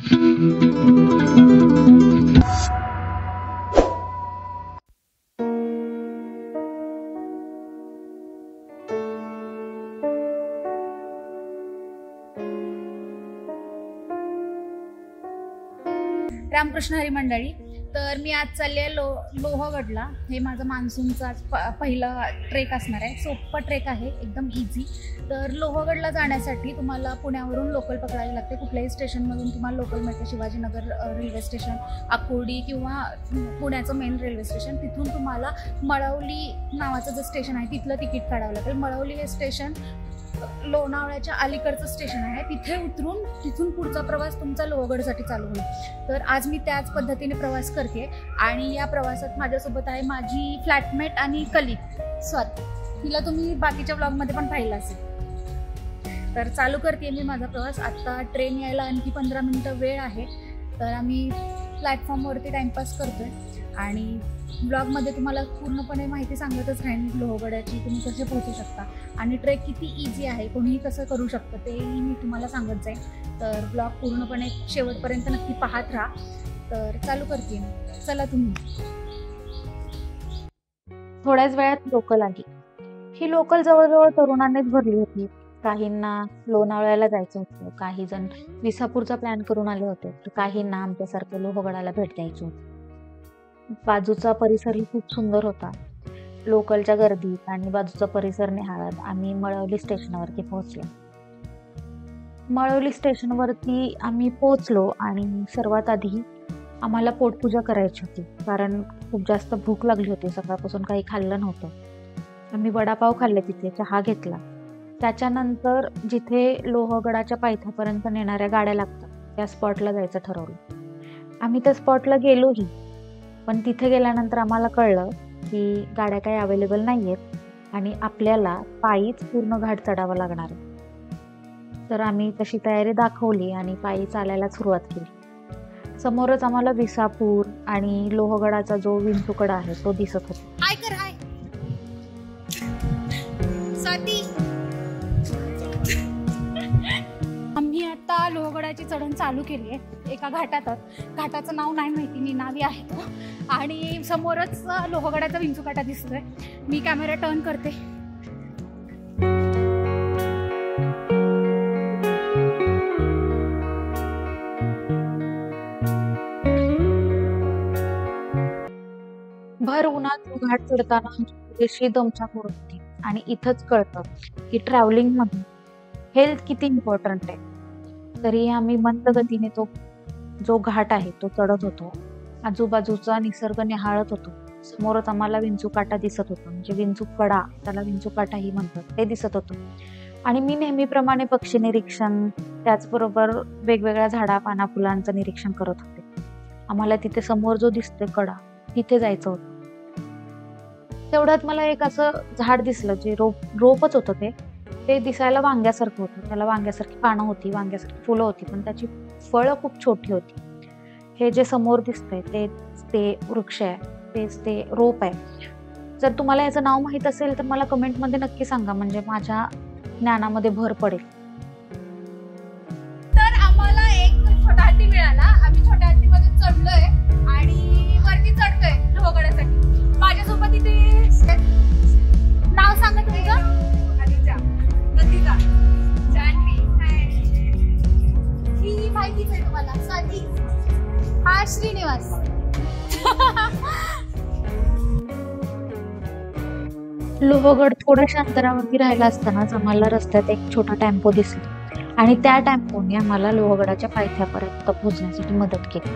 रामकृष्ण हरी मंडळी. तर मी आज चालले आहे लोहगडला. हे माझं मान्सूनचा पहिला ट्रेक असणार आहे. सोपा ट्रेक आहे, एकदम इझी. तर लोहगडला जाण्यासाठी तुम्हाला पुण्यावरून लोकल पकडावी लागते. कुठल्याही स्टेशनमधून तुम्हाला लोकल मिळते. शिवाजीनगर रेल्वे स्टेशन, आकुर्डी किंवा पुण्याचं मेन रेल्वे स्टेशन. तिथून तुम्हाला मळवली नावाचं जे स्टेशन आहे तिथलं तिकीट काढावं लागेल. मळवली हे स्टेशन लोणावळ्याच्या अलीकडचं स्टेशन आहे. तिथे उतरून तिथून पुढचा प्रवास तुमचा लोहगडसाठी चालू होईल. तर आज मी त्याच पद्धतीने प्रवास करते आणि या प्रवासात माझ्यासोबत आहे माझी फ्लॅटमेट आणि कलीग स्वाती. तिला तुम्ही बाकीच्या ब्लॉगमध्ये पण पाहिलं असेल. तर चालू करते मी माझा प्रवास. आता ट्रेन यायला आणखी 15 मिनिटं वेळ आहे. तर आम्ही प्लॅटफॉर्मवरती टाइमपास करतोय आणि ब्लॉगमध्ये तुम्हाला पूर्णपणे माहिती सांगतच राहीन लोहगडाची, तुम्ही कसे पोहोचू शकता आणि ट्रेक किती इझी आहे, कोणीही कसं करू शकतं तेही मी तुम्हाला सांगत जाईन. तर ब्लॉग पूर्णपणे शेवटपर्यंत नक्की पाहत राहा. तर चालू करते. चला तुम्ही. थोड्याच वेळात लोकल आली. ही लोकल जवळजवळ तरुणांनीच भरली होती. काहींना लोणावळ्याला जायचं होतं, काही जण विसापूरचा प्लॅन करून आले होते, तर काहींना आमच्यासारखं लोहगडाला भेट द्यायची होती. बाजूचा परिसरही खूप सुंदर होता. लोकलच्या गर्दीत आणि बाजूचा परिसर निहाळत आम्ही मळवली स्टेशनवरती पोहोचलो. मळवली स्टेशनवरती आम्ही पोहोचलो आणि सर्वात आधी आम्हाला पोटपूजा करायची होती, कारण खूप जास्त भूक लागली होती. सकाळपासून काही खाल्लं नव्हतं. आम्ही वडापाव खाल्ले, तिथे चहा घेतला. त्याच्यानंतर जिथे लोहगडाच्या पायथ्यापर्यंत नेणाऱ्या गाड्या लागतात त्या स्पॉटला जायचं ठरवलं. आम्ही त्या स्पॉटला गेलोही, पण तिथे गेल्यानंतर आम्हाला कळलं की गाड्या काही अवेलेबल नाही आहेत आणि आपल्याला पायीच पूर्ण घाट चढावा लागणार आहे. तर आम्ही तशी तयारी दाखवली आणि पायी चालायला सुरुवात केली. समोरच आम्हाला विसापूर आणि लोहगडाचा जो विंचूकडा आहे तो दिसत होता. हाय कर हाय स्वाती. आम्ही आता लोहगडाची चढण चालू केली आहे एका घाटाचं नाव नाही माहिती, निनावी आहे तो. आणि समोरच लोहगडाचा विंचूकाटा दिसतोय. मी कॅमेरा टर्न करते. भर उन्हात घाट चढताना देशी दमछाक होत होती आणि इथंच कळतं की ट्रॅव्हलिंग मध्ये हेल्थ किती इम्पॉर्टंट आहे. तरी आम्ही मंद गतीने तो जो घाट आहे तो चढत होतो. आजूबाजूचा निसर्ग निहाळत होतो. समोरच आम्हाला विंचूकाटा दिसत होता, म्हणजे विंचूकडा, त्याला विंचूकाटाही म्हणतात, ते दिसत होतं. आणि मी नेहमीप्रमाणे पक्षी निरीक्षण, त्याचबरोबर वेगवेगळ्या झाडा पाना फुलांचं निरीक्षण करत होते. आम्हाला तिथे समोर जो दिसतोय कडा, तिथे जायचं होतं. तेवढ्यात मला एक असं झाड दिसलं, जे रोपच होतं. ते दिसायला वांग्यासारखं होतं. त्याला वांग्यासारखी पानं होती, वांग्यासारखी फुलं होती, पण त्याची फळं खूप छोटी होती. हे जे समोर दिसतंय ते वृक्ष आहे, तेच ते रोप आहे. जर तुम्हाला याचं नाव माहीत असेल तर मला कमेंटमध्ये नक्की सांगा, म्हणजे माझ्या ज्ञानामध्ये भर पडेल. तर आम्हाला एक छोटा हत्ती मिळाला. आम्ही छोट्या हत्तीमध्ये चढलोय आणि वरती चढतोय लोहगडासाठी. माझ्यासोबत इथे नाव सांगा तुमचं. ही माहितीच आहे तुम्हाला. स्वाती. हा श्रीनिवास. लोहगड थोड्याशा अंतरावरती राहिला असतानाच आम्हाला रस्त्यात एक छोटा टेम्पो दिसला आणि त्या टेम्पोने आम्हाला लोहगडाच्या पायथ्यापर्यंत पोहोचण्यासाठी मदत केली.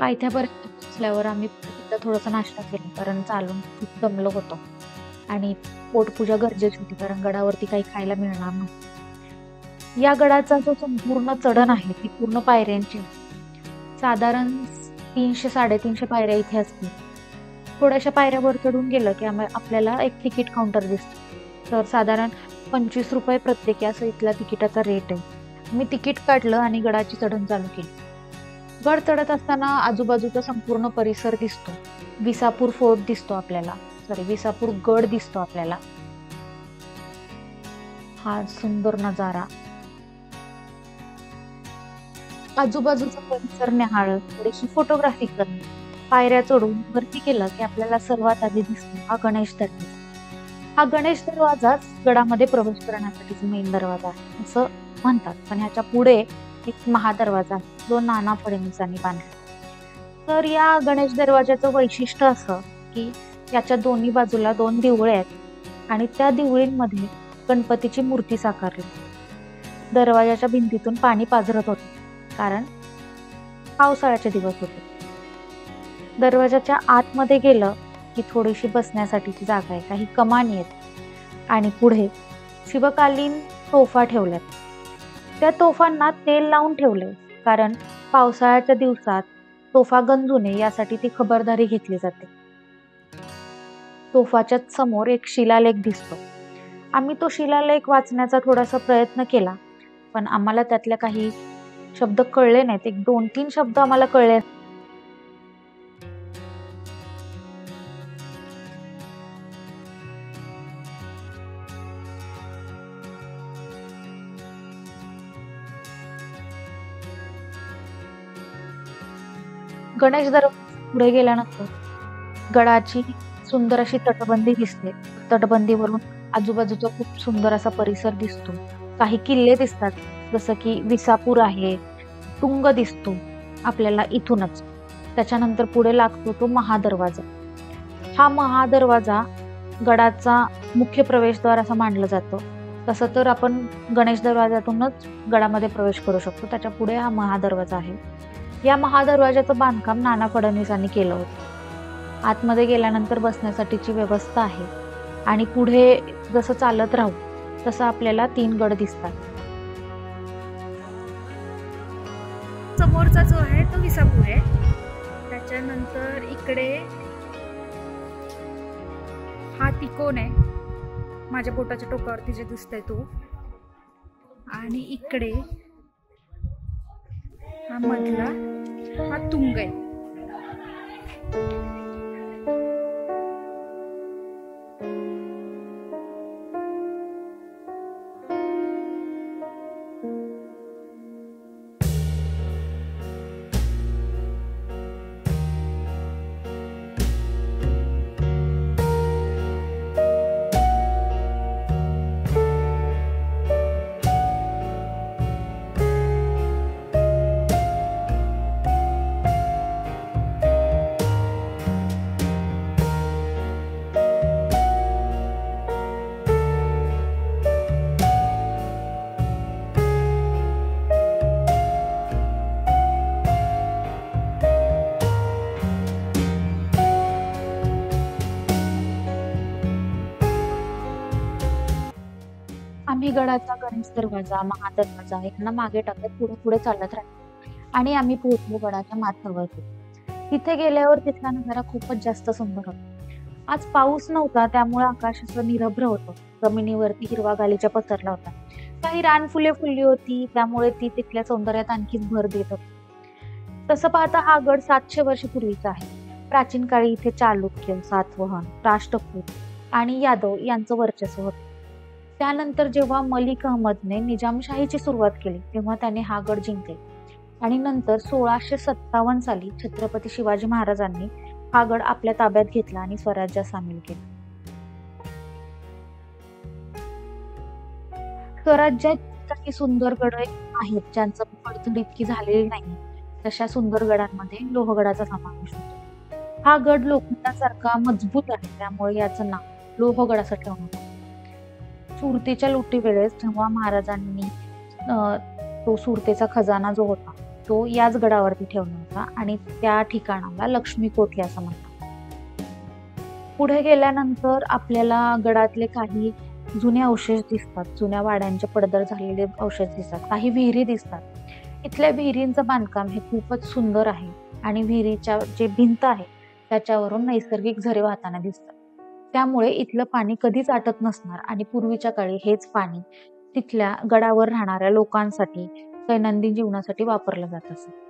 पायथ्यापर्यंत पोहोचल्यावर आम्ही तिथं थोडासा नाश्ता केला, कारण चालून खूप दमलो होतो आणि पोटपूजा गरजेची होती, कारण गडावरती काही खायला मिळणार नव्हतं. या गडाचा जो संपूर्ण चढण आहे ती पूर्ण पायऱ्यांची, साधारण 300-350 पायऱ्या इथे असतील. थोड्याशा पायऱ्या वर चढून गेलं की आपल्याला एक तिकीट काउंटर दिसतं. तर साधारण 25 रुपये प्रत्येकी असं इथला तिकिटाचा रेट आहे. मी तिकीट काढलं आणि गडाची चढण चालू केली. गड चढत असताना आजूबाजूचा संपूर्ण परिसर दिसतो. विसापूर फोर्ट दिसतो आपल्याला, विसापूर गड दिसतो आपल्याला. हा सुंदर नजारा, आजूबाजूचा परिसर निहाळत थोडीशी फोटोग्राफी करणं, पायऱ्या चढून वरती केलं की आपल्याला सर्वात आधी दिसतो हा गणेश दरवाजा. हा गणेश दरवाजाच गडामध्ये प्रवेश करण्यासाठीचा मेन दरवाजा आहे असं म्हणतात. पण ह्याच्या पुढे एक महादरवाजा आहे जो नाना फडणवीसांनी बांधला. तर या गणेश दरवाजाचं वैशिष्ट्य असं की याच्या दोन्ही बाजूला 2 दिवळे आहेत आणि त्या दिवळींमध्ये गणपतीची मूर्ती साकारली. दरवाजाच्या भिंतीतून पाणी पाझरत होते कारण पावसाळ्याचे दिवस होते. दरवाजाच्या आतमध्ये गेलं की थोडीशी बसण्यासाठीची जागा आहे, काही कमानी आहेत आणि पुढे शिवकालीन तोफा ठेवल्यात. त्या तोफांना तेल लावून ठेवले कारण पावसाळ्याच्या दिवसात तोफा गंजू नये यासाठी ती खबरदारी घेतली जाते. तोफाच्या समोर एक शिलालेख दिसतो. आम्ही तो शिलालेख वाचण्याचा थोडासा प्रयत्न केला, पण आम्हाला त्यातल्या काही शब्द कळले नाहीत. एक 2-3 शब्द आम्हाला कळले. गणेश दरवाजा पुढे गेल्यानंतर गडाची सुंदर अशी तटबंदी दिसते. तटबंदीवरून आजूबाजूचा खूप सुंदर असा परिसर दिसतो. काही किल्ले दिसतात, जसं की विसापूर आहे, तुंग दिसतो आपल्याला इथूनच. त्याच्यानंतर पुढे लागतो तो महादरवाजा. हा महादरवाजा गडाचा मुख्य प्रवेशद्वार असं मानलं जातं. तसं तर आपण गणेश दरवाजातूनच गडामध्ये प्रवेश करू शकतो. त्याच्या पुढे हा महादरवाजा आहे. या महादरवाजाचं बांधकाम नाना फडणवीसांनी केलं होतं. आतमध्ये गेल्यानंतर बसण्यासाठीची व्यवस्था आहे आणि पुढे जसं चालत राहू तसं आपल्याला 3 गड दिसतात. समोरचा जो आहे तो विसापूर आहे. त्याच्यानंतर इकडे हा तिकोन आहे, माझ्या बोटाच्या टोकावरती जे दिसतंय तो, आणि इकडे हा मधला हा तुंग आहे. आम्ही गडाचा गणेश दरवाजा, महादरवाजा यांना मागे टाकत पुढे पुढे चालत राहिलो आणि आम्ही पोहोचलो गडाच्या माथ्यावरती. तिथे गेल्यावर तिथला नजारा खूपच जास्त सुंदर होता. आज पाऊस नव्हता त्यामुळे आकाश असं निरभ्र होतं. जमिनीवरती हिरवा गालिचा पसरला होता. काही रानफुले फुलली होती त्यामुळे ती तिथल्या सौंदर्यात आणखीच भर देत होती. तसं पाहता हा गड 700 वर्षपूर्वीचा आहे. प्राचीन काळी इथे चालुक्य, सातवहन, राष्ट्रकूट आणि यादव यांचं वर्चस्व होतं. त्यानंतर जेव्हा मलिक अहमदने निजामशाहीची सुरुवात केली तेव्हा त्याने हा गड जिंकले आणि नंतर 1657 साली छत्रपती शिवाजी महाराजांनी हा गड आपल्या ताब्यात घेतला आणि स्वराज्यात सामील केला. स्वराज्यात काही सुंदर गड आहेत ज्यांचं पडझड इतकी झालेली नाही. तशा सुंदर गडांमध्ये लोहगडाचा समावेश होतो. हा गड लोखंडासारखा मजबूत आहे त्यामुळे याचं नाव लोहगड असं ठेवण्यात आलं. सुरतेच्या लुटी वेळेस जेव्हा महाराजांनी तो सुरतेचा खजाना जो होता तो याच गडावरती ठेवला होता होता आणि त्या ठिकाणाला लक्ष्मी कोठी असं म्हणतात. पुढे गेल्यानंतर आपल्याला गडातले काही जुने अवशेष दिसतात, जुन्या वाड्यांचे पडझड झालेले अवशेष दिसतात, काही विहिरी दिसतात. इथल्या विहिरींचं बांधकाम हे खूपच सुंदर आहे आणि विहिरीच्या जे भिंत आहे त्याच्यावरून नैसर्गिक झरे वाहताना दिसतात. त्यामुळे इथलं पाणी कधीच आटत नसणार आणि पूर्वीच्या काळी हेच पाणी तिथल्या गडावर राहणाऱ्या लोकांसाठी दैनंदिन जीवनासाठी वापरलं जात असे.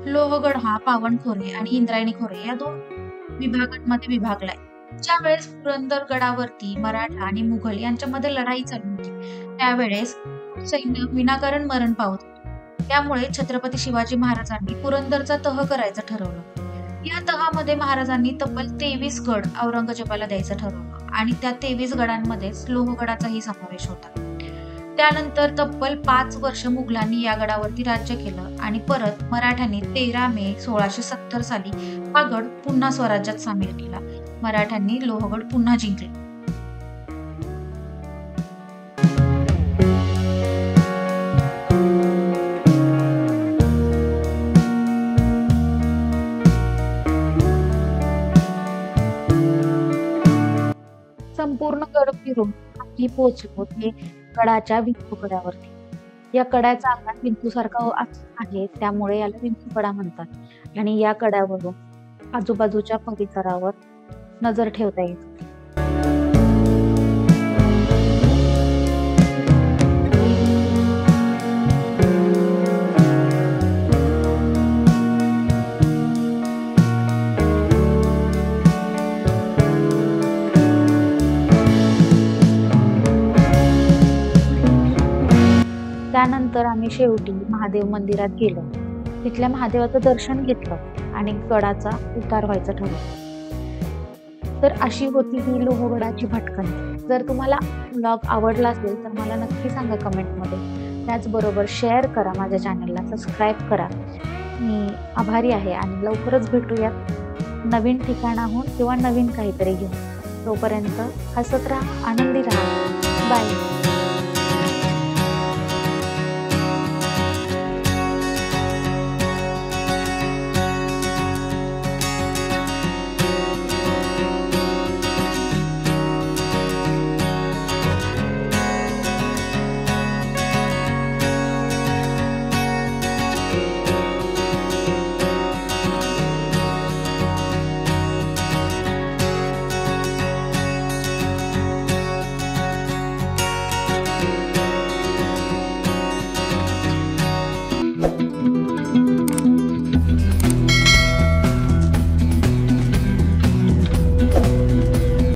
लोहगड हा पावनखोरे आणि इंद्रायणी खोरे या 2 विभागांमध्ये विभागलाय. ज्या वेळेस पुरंदर गडावरती मराठा आणि मुघल यांच्यामध्ये लढाई चालू होती त्यावेळेस सैन्य विनाकारण मरण पावत होते. त्यामुळे छत्रपती शिवाजी महाराजांनी पुरंदरचा तह करायचं ठरवलं. या तहामध्ये महाराजांनी तब्बल 23 गड औरंगजेबाला द्यायचं ठरवलं आणि त्या 23 गडांमध्येच लोहगडाचाही समावेश होता. त्यानंतर तब्बल 5 वर्ष मुघलांनी या गडावरती राज्य केलं आणि परत मराठ्यांनी 13 मे 1670 साली हा गड पुन्हा स्वराज्यात सामील केला. मराठ्यांनी लोहगड पुन्हा जिंकले. संपूर्ण गड फिरून आम्ही पोहोचलो ते गडाच्या विंचूकड्यावरती. या कड्याचा आकार विंचूसारखा आहे त्यामुळे याला विंचूकडा म्हणतात आणि या कड्यावरून आजूबाजूच्या परिसरावर नजर ठेवता येते. त्यानंतर आम्ही शेवटी महादेव मंदिरात गेलो. तिथल्या महादेवाचं दर्शन घेतलं आणि गडाचा उतार व्हायचं ठरवलं. तर अशी होती ही लोहगडाची भटकंती. जर तुम्हाला व्लॉग आवडला असेल तर मला नक्की सांगा कमेंटमध्ये. त्याचबरोबर शेअर करा, माझ्या चॅनलला सबस्क्राईब करा. मी आभारी आहे आणि लवकरच भेटूयात नवीन ठिकाणाहून किंवा नवीन काहीतरी घेऊन. तोपर्यंत हसत राहा, आनंदी राहा. बाय.